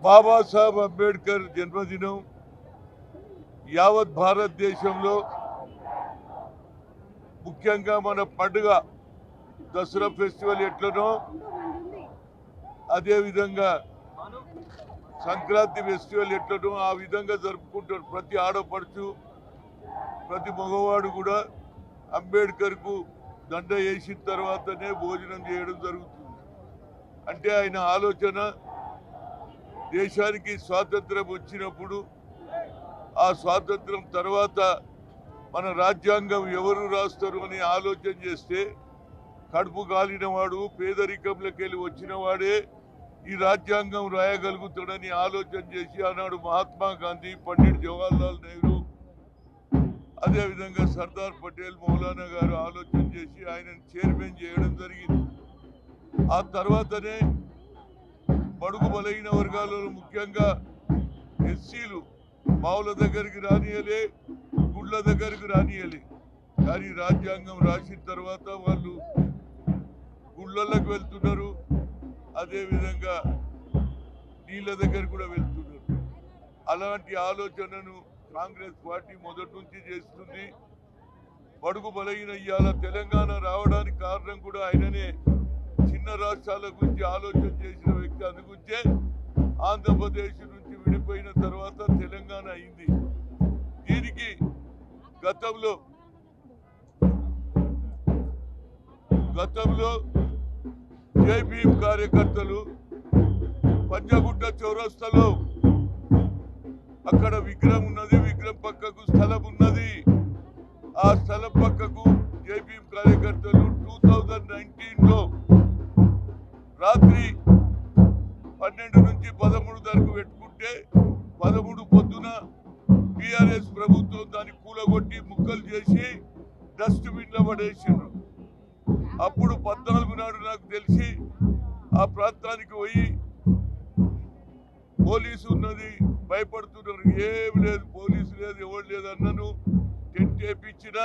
బాబాసాహెబ్ అంబేద్కర్ జన్మదినం యావత్ భారతదేశంలో ముఖ్యంగా మన పండుగ దసరా ఫెస్టివల్ ఎట్లనో అదే విధంగా సంక్రాంతి ఫెస్టివల్ ఎట్లనో ఆ విధంగా జరుపుకుంటారు. ప్రతి ఆడపడుచు ప్రతి మగవాడు కూడా అంబేద్కర్కు దండ వేసిన తర్వాతనే భోజనం చేయడం జరుగుతుంది. అంటే ఆయన ఆలోచన దేశానికి స్వాతంత్రం వచ్చినప్పుడు ఆ స్వాతంత్రం తర్వాత మన రాజ్యాంగం ఎవరు రాస్తారు అని ఆలోచన చేస్తే కడుపు కాలిన వాడు పేదరికంలోకి వెళ్ళి వచ్చిన వాడే ఈ రాజ్యాంగం రాయగలుగుతాడని ఆలోచన చేసి ఆనాడు మహాత్మా గాంధీ, పండిట్ జవహర్లాల్ నెహ్రూ, అదేవిధంగా సర్దార్ పటేల్, మౌలానా గారు ఆలోచన చేసి ఆయనను చైర్మన్ చేయడం జరిగింది. ఆ తర్వాతనే బడుగు బలహీన వర్గాలలో ముఖ్యంగా ఎస్సీలు మావుల దగ్గరికి రానియలే, గుళ్ళ దగ్గరికి రానియలే. కానీ రాజ్యాంగం రాసిన తర్వాత వాళ్ళు గుళ్ళకి వెళ్తున్నారు, అదేవిధంగా నీళ్ళ దగ్గర కూడా వెళ్తున్నారు. అలాంటి ఆలోచనను కాంగ్రెస్ పార్టీ మొదటి నుంచి చేస్తుంది. బడుగు బలహీన ఇవాళ తెలంగాణ రావడానికి కారణం కూడా ఆయననే. చిన్న రాష్ట్రాల గురించి ఆలోచన చేసిన వ్యక్తి. అందుగురించే ఆంధ్రప్రదేశ్ నుంచి విడిపోయిన తర్వాత తెలంగాణ అయింది. దీనికి గతంలో జై భీమ్ కార్యకర్తలు పంజగుట్ట చౌరస్తాలో అక్కడ విగ్రహం ఉన్నది, విగ్రహం పక్కకు స్థలం ఉన్నది. ఆ స్థలం పక్కకు జై భీమ్ కార్యకర్తలు 2019లో రాత్రి 12 నుంచి 13 వరకు పెట్టుకుంటే 13 పొద్దున టిఆర్ఎస్ ప్రభుత్వం దాన్ని కూలగొట్టి ముక్కలు చేసి డస్ట్బిన్లో పడేసిండ్రు. అప్పుడు 14 నాడు నాకు తెలిసి ఆ ప్రాంతానికి పోయి పోలీసు ఉన్నది, భయపడుతున్నారు. ఏమి లేదు, పోలీసు లేదు, ఎవరు లేదు అన్నను. టెంట్ వేయించిన